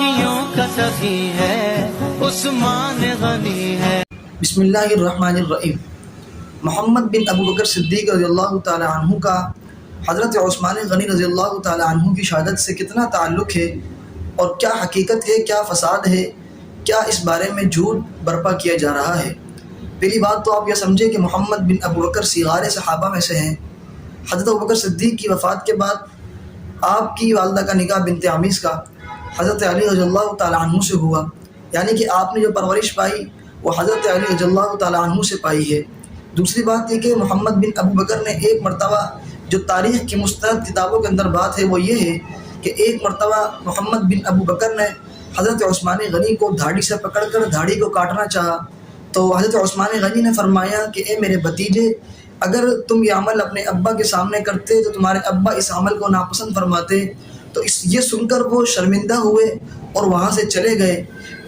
खुशियों का सखी है, उस्मान गनी है। बिस्मिल्लाहिर्रहमानिर्रहीम। मोहम्मद बिन अबू बकर सिद्दीक़ रज़ियल्लाहु ताला अन्हु का हज़रत उस्मान गनी रज़ियल्लाहु ताला अन्हु की शहादत से कितना ताल्लुक़ है और क्या हकीकत है, क्या फ़साद है, क्या इस बारे में झूठ बर्पा किया जा रहा है। पहली बात तो आप यह समझें कि मोहम्मद बिन अबू बकर सिगारे सहाबा में से हैं। हज़रत अबू बकर सिद्दीक़ की वफ़ात के बाद आपकी वालदा का निकाह बिनते आमीस का हज़रत अली रज़ियल्लाहु ताला अन्हु से हुआ, यानी कि आपने जो परवरिश पाई वो हज़रत अली रज़ियल्लाहु ताला अन्हु से पाई है। दूसरी बात ये कि मोहम्मद बिन अबू बकर ने एक मरतबा, जो तारीख़ की मुस्तनद किताबों के अंदर बात है वो ये है कि एक मरतबा मोहम्मद बिन अबू बकर ने हज़रत उस्मान गनी को धाड़ी से पकड़कर धाड़ी को काटना चाहा, तो हज़रत उस्मान गनी ने फरमाया कि ए मेरे भतीजे, अगर तुम ये अमल अपने अब्बा के सामने करते तो तुम्हारे अब्बा इस अमल को नापसंद फरमाते। तो ये सुनकर वो शर्मिंदा हुए और वहाँ से चले गए।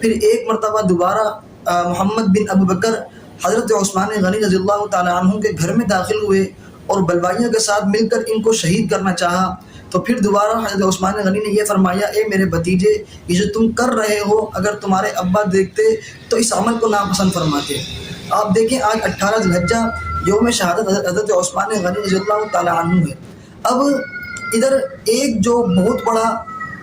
फिर एक मरतबा दोबारा मोहम्मद बिन अबू बकर हज़रत उस्मान गनी रज़ियल्लाहु ताला अन्हु के घर में दाखिल हुए और बलवाइयों के साथ मिलकर इनको शहीद करना चाहा। तो फिर दोबारा हज़रत उस्मान गनी ने यह फरमाया, ए मेरे भतीजे, ये जो तुम कर रहे हो अगर तुम्हारे अब्बा देखते तो इस अमल को नापसंद फरमाते। आप देखें, आज 18 ज़िलहिज्जा यौम शहादत हज़रत उस्मान गनी रज़ियल्लाहु ताला अन्हु है। अब इधर एक जो बहुत बड़ा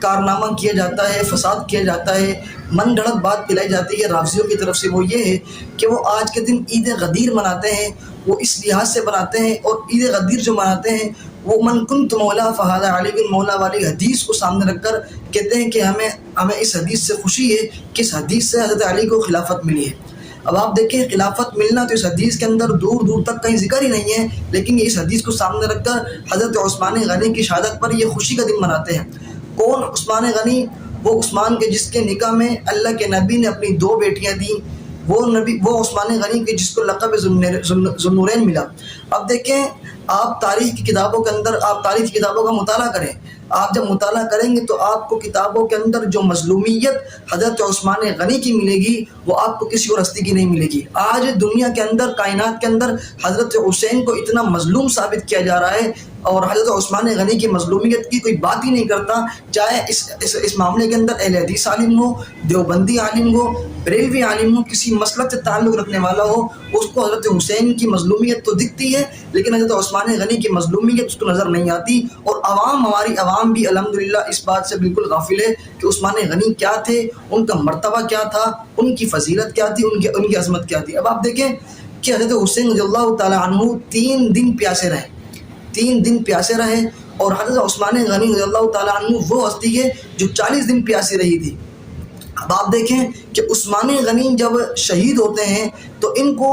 कारनामा किया जाता है, फसाद किया जाता है, मन गढ़ंत बात पिलाई जाती है राफ़िज़ियों की तरफ से, वो ये है कि वो आज के दिन ईद गदीर मनाते हैं। वो इस लिहाज से बनाते हैं और ईद गदीर जो मनाते हैं वो मन कुन्त मौला फ़हादा अली बिन मौला वाली हदीस को सामने रखकर कहते हैं कि हमें इस हदीस से खुशी है कि इस हदीस से हज़रत अली को खिलाफत मिली है। अब आप देखें, खिलाफत मिलना तो इस हदीस के अंदर दूर दूर तक कहीं जिक्र ही नहीं है, लेकिन ये इस हदीस को सामने रखकर हज़रत उस्मान गनी की शहादत पर ये खुशी का दिन मनाते हैं। कौन उस्मान गनी? वो उस्मान के जिसके निकाह में अल्लाह के नबी ने अपनी 2 बेटियां दी, वो उस्मान गनी के जिसको लक़ब ज़ुन्नूरैन मिला। अब देखें, आप तारीख़ की किताबों के अंदर, आप तारीख़ की किताबों का मुताला करें। आप जब मुताला करेंगे तो आपको किताबों के अंदर जो मज़लूमियत हज़रत उस्मान गनी की मिलेगी वो आपको किसी और हस्ती की नहीं मिलेगी। आज दुनिया के अंदर, कायनात के अंदर हज़रत हुसैन को इतना मज़लूम साबित किया जा रहा है और हज़रत उस्मान गनी की मज़लूमियत की कोई बात ही नहीं करता। चाहे इस मामले के अंदर अहले हदीस आलिम हो, देवबंदी आलिम हो, बरेलवी आलिम हो, किसी मसलक से ताल्लुक़ रखने वाला हो, उसको हज़रत हुसैन की मज़लूमियत तो दिखती है लेकिन हज़रत उस्मान गनी की मज़लूमियत उसको नज़र नहीं आती। और हमारी आवाम भी अल्हम्दुलिल्लाह इस बात से बिल्कुल गाफिल है कि उस्मान गनी क्या थे, उनका मर्तबा क्या था, उनकी फजीलत क्या थी, उनकी अज़मत क्या थी। अब आप देखें कि हज़रत हुसैन रज़ियल्लाहु ताला अन्हु 3 दिन प्यासे रहे, 3 दिन प्यासे रहे और हज़रत उस्मान गनी रज़ियल्लाहु ताला अन्हु वो हस्ती है जो 40 दिन प्यासी रही थी। अब आप देखें कि उस्मान गनी जब शहीद होते हैं तो इनको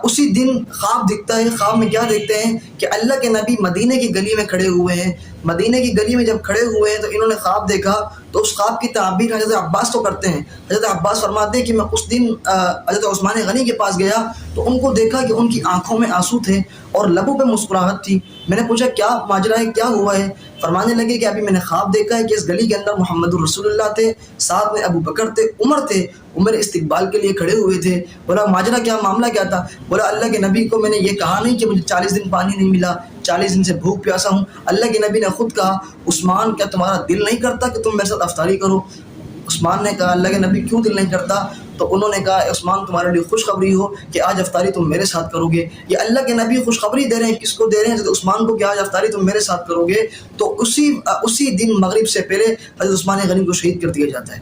उसी दिन ख्वाब दिखता है। ख्वाब में क्या देखते हैं कि अल्लाह के नबी मदीने की गली में खड़े हुए हैं। मदीने की गली में जब खड़े हुए हैं तो इन्होंने ख्वाब देखा, तो उस ख्वाब की ताबीर हज़रत अब्बास तो करते हैं। हज़रत अब्बास फरमाते हैं कि मैं उस दिन हज़रत उस्मान गनी के पास गया तो उनको देखा कि उनकी आंखों में आंसू थे और लबों पे मुस्कुराहट थी। मैंने पूछा क्या माजरा है, क्या हुआ है? फरमाने लगे कि अभी मैंने ख्वाब देखा है कि इस गली के अंदर मोहम्मद रसूलुल्लाह थे, साथ में अबू बकर थे, उमर थे, उमर इस्तिकबाल के लिए खड़े हुए थे। बोला माजरा क्या, मामला क्या था? बोला अल्लाह के नबी को मैंने ये कहा नहीं कि मुझे 40 दिन पानी नहीं मिला, 40 दिन से भूख प्यासा हूँ। अल्लाह के नबी ने खुद कहा, उस्मान क्या तुम्हारा दिल नहीं करता कि तुम मेरे साथ अफ्तारी करो? उस्मान ने कहा अल्लाह के नबी क्यों दिल नहीं करता? तो उन्होंने कहा उस्मान तुम्हारे लिए खुशखबरी हो कि आज अफ्तारी तुम मेरे साथ करोगे। ये अल्लाह के नबी खुशखबरी दे रहे हैं, किसको दे रहे हैं? हज़रत उस्मान को कि आज अफ्तारी तुम मेरे साथ करोगे। तो उसी दिन मगरिब से पहले हज़रत उस्मान गनी को शहीद कर दिया जाता है।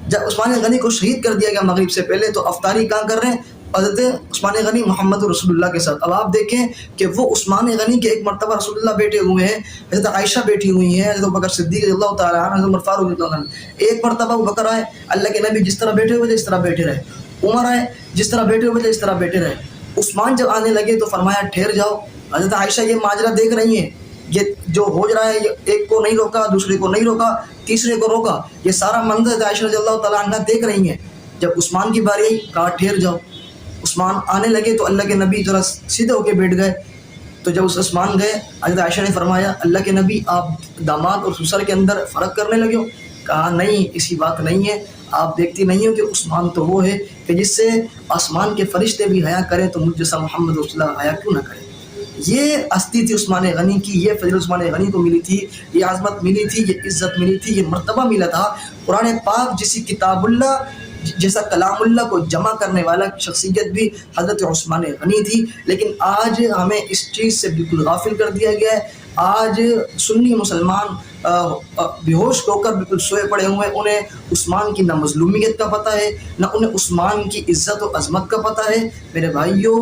जब उस्मान गनी को शहीद कर दिया गया मगरिब से पहले, तो अफ्तारी कहाँ कर रहे हैं? हज़रत उस्मान गनी मोहम्मद रसूलुल्लाह के साथ। अब आप देखें कि वो उस्मान गनी के एक मरतबा रसूलुल्लाह बैठे हुए हैं, हज़रत आयशा बैठी हुई हैं, हज़रत अबू बकर सिद्दीक़ रज़ियल्लाहु ताला अन्हु, हज़रत उमर फारूक रज़ियल्लाहु अन्हु। एक मरतबा अबू बकर आए, अल्लाह के नबी जिस तरह बैठे हुए थे इस तरह बैठे रहे। उमर आए, जिस तरह बैठे हुए थे इस तरह बैठे रहे। उस्मान जब आने लगे तो फरमाया ठहर जाओ। हज़रत आयशा ये माजरा देख रही हैं, ये जो हो रहा है, एक को नहीं रोका, दूसरे को नहीं रोका, तीसरे को रोका, ये सारा मंजर आयशा रज़ियल्लाहु ताला अन्हा देख रही हैं। जब उस्मान की बारी आई, कहा ठहर जाओ। उस्मान आने लगे तो अल्लाह के नबी जरा सीधे होके बैठ गए। तो जब उस्मान गए, हज़रत आयशा ने फरमाया अल्लाह के नबी आप दामाद और ससुर के अंदर फ़र्क करने लगे हो? कहा नहीं, ऐसी बात नहीं है। आप देखती नहीं हो कि उस्मान तो वो है कि जिससे आसमान के फरिश्ते भी हया करें तो मुझ जैसा मोहम्मद रसूलुल्लाह हया क्यों ना करें। یہ ہستی تھی عثمان غنی کی، یہ فضل عثمان غنی کو ملی تھی، یہ عظمت ملی تھی، یہ عزت ملی تھی، یہ مرتبہ ملا تھا۔ قرآن پاک جیسی کتاب اللہ جیسا کلام اللہ کو جمع کرنے والا شخصیت بھی حضرت عثمان غنی تھی، لیکن آج ہمیں اس چیز سے بالکل غافل کر دیا گیا ہے۔ آج سنی مسلمان بے ہوش ہو کر بالکل سوئے پڑے ہوئے ہیں، انہیں عثمان کی نہ مظلومیت کا پتہ ہے، نہ انہیں عثمان کی عزت و عظمت کا پتہ ہے۔ میرے بھائیوں،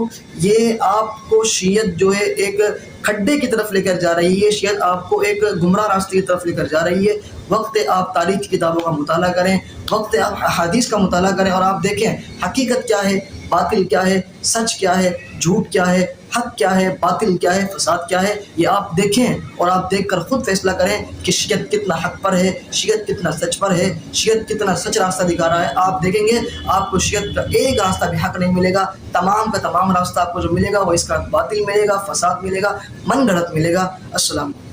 یہ آپ کو شیعت جو ہے ایک کھڈے کی طرف لے کر جا رہی ہے، شیعت آپ کو ایک گمراہ راستے کی طرف لے کر جا رہی ہے۔ وقت ہے آپ تاریخ کی کتابوں کا مطالعہ کریں، وقت ہے آپ احادیث کا مطالعہ کریں اور آپ دیکھیں حقیقت کیا ہے، باطل کیا ہے، سچ کیا ہے، جھوٹ کیا ہے، حق کیا ہے، باطل کیا ہے، فساد کیا ہے۔ یہ آپ دیکھیں اور آپ دیکھ کر خود فیصلہ کریں کہ شیعت کتنا حق پر ہے، شیعت کتنا سچ پر ہے، شیعت کتنا سچ راستہ دکھا رہا ہے۔ آپ دیکھیں گے آپ کو شیعت کا ایک راستہ بھی حق نہیں ملے گا، تمام کا تمام راستہ آپ کو جو ملے گا وہ اس کا باطل ملے گا، فساد ملے گا، من گھڑت ملے گا۔ السلام علیکم۔